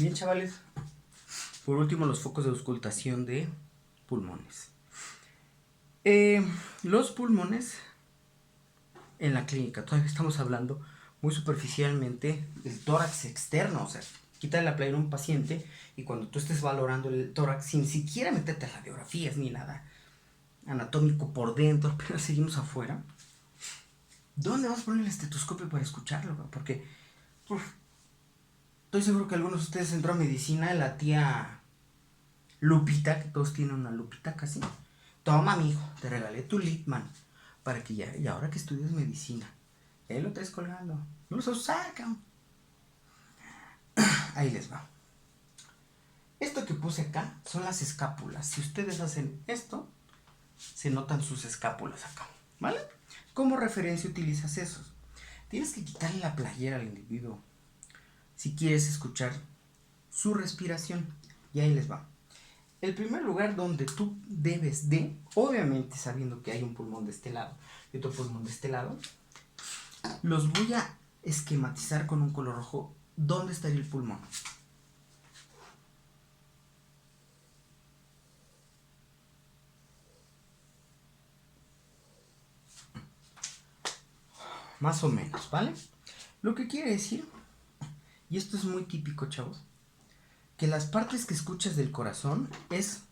Bien, chavales. Por último, los focos de auscultación de pulmones. Los pulmones en la clínica, todavía estamos hablando muy superficialmente del tórax externo, o sea, quítale la playera a un paciente y cuando tú estés valorando el tórax, sin siquiera meterte a radiografías ni nada anatómico por dentro, pero seguimos afuera. ¿Dónde vas a poner el estetoscopio para escucharlo? Porque estoy seguro que algunos de ustedes entró a medicina, la tía Lupita, que todos tienen una Lupita casi. Toma, mijo, te regalé tu Litman para que ya, y ahora que estudias medicina, ahí lo traes colgando. No lo sabes usar, cabrón. Ahí les va. Esto que puse acá son las escápulas. Si ustedes hacen esto, se notan sus escápulas acá, ¿vale? Como referencia utilizas esos. Tienes que quitarle la playera al individuo si quieres escuchar su respiración. Y ahí les va. El primer lugar donde tú debes de, obviamente sabiendo que hay un pulmón de este lado y otro pulmón de este lado, los voy a esquematizar con un color rojo. ¿Dónde estaría el pulmón? Más o menos, ¿vale? Lo que quiere decir, y esto es muy típico, chavos, que las partes que escuchas del corazón es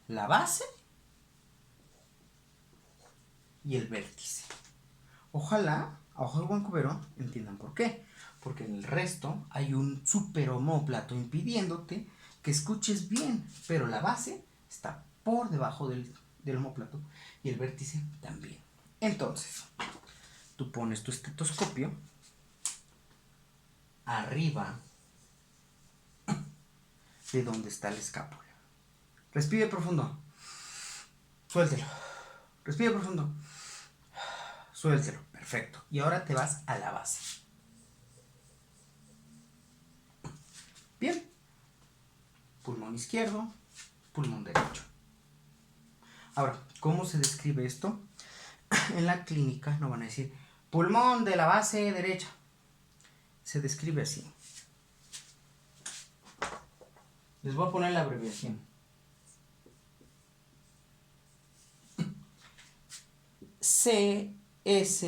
la base y el vértice. Ojalá, a ojo de buen cubero, entiendan por qué. Porque en el resto hay un super omóplato impidiéndote que escuches bien, pero la base está por debajo del omóplato y el vértice también. Entonces, tú pones tu estetoscopio arriba de donde está la escápula. Respire profundo. Suéltelo. Respire profundo. Suéltelo. Perfecto. Y ahora te vas a la base. Bien. Pulmón izquierdo, pulmón derecho. Ahora, ¿cómo se describe esto? En la clínica no van a decir pulmón de la base derecha. Se describe así. Les voy a poner la abreviación. CSPS,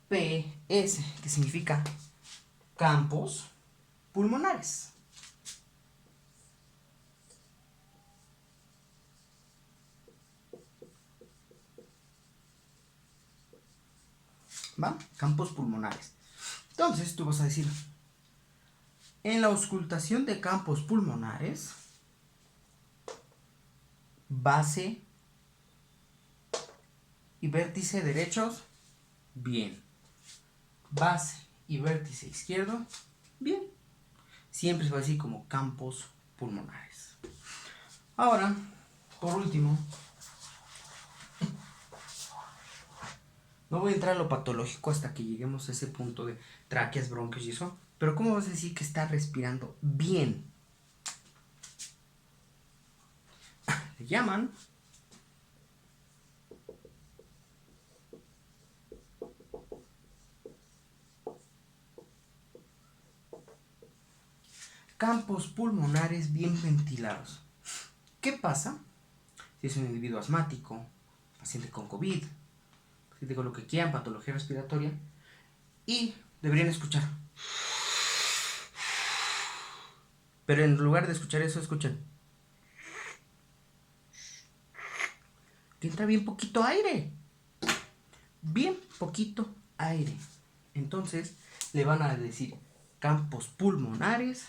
que significa campos pulmonares. ¿Va? Campos pulmonares. Entonces tú vas a decir, en la auscultación de campos pulmonares, base y vértice derechos, bien. Base y vértice izquierdo, bien. Siempre se va a decir como campos pulmonares. Ahora, por último, no voy a entrar a lo patológico hasta que lleguemos a ese punto de tráqueas, bronquios y eso. Pero ¿cómo vas a decir que está respirando bien? Le llaman campos pulmonares bien ventilados. ¿Qué pasa si es un individuo asmático, paciente con COVID, paciente con lo que quieran, patología respiratoria, y deberían escuchar? Pero en lugar de escuchar eso, escuchan que entra bien poquito aire. Bien poquito aire. Entonces le van a decir campos pulmonares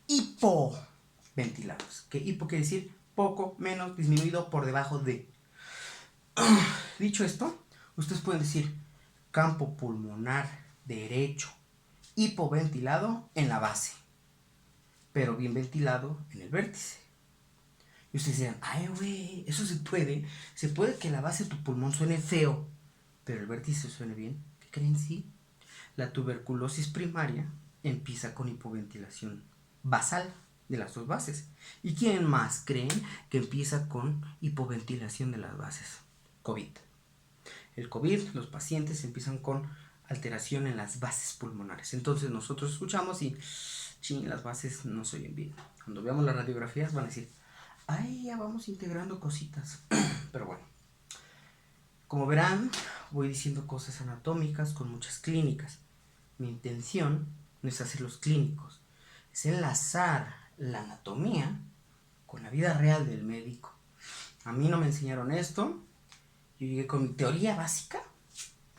hipoventilados. Que hipo quiere decir poco, menos, disminuido, por debajo de. Dicho esto, ustedes pueden decir campo pulmonar derecho hipoventilado en la base, pero bien ventilado en el vértice. Y ustedes dirán, ay, güey, eso se puede. Se puede que la base de tu pulmón suene feo, pero el vértice suene bien. ¿Qué creen? Sí. La tuberculosis primaria empieza con hipoventilación basal. de las dos bases. ¿Y quién más creen que empieza con hipoventilación de las bases? COVID. El COVID, los pacientes empiezan con alteración en las bases pulmonares. Entonces nosotros escuchamos y, chin, las bases no se oyen bien. Cuando veamos las radiografías van a decir, ay, ya vamos integrando cositas. Pero bueno, como verán, voy diciendo cosas anatómicas con muchas clínicas. Mi intención no es hacer los clínicos, es enlazar la anatomía con la vida real del médico. A mí no me enseñaron esto. Yo llegué con mi teoría básica,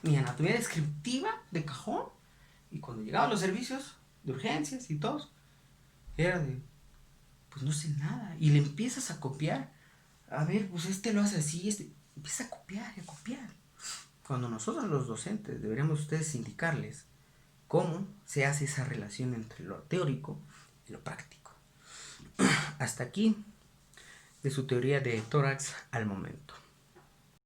mi anatomía descriptiva de cajón, y cuando llegaban los servicios de urgencias y todos, era de, pues no sé nada, y le empiezas a copiar. A ver, pues este lo hace así, empieza a copiar y a copiar. Cuando nosotros los docentes deberíamos ustedes indicarles cómo se hace esa relación entre lo teórico y lo práctico. Hasta aquí de su teoría de tórax al momento.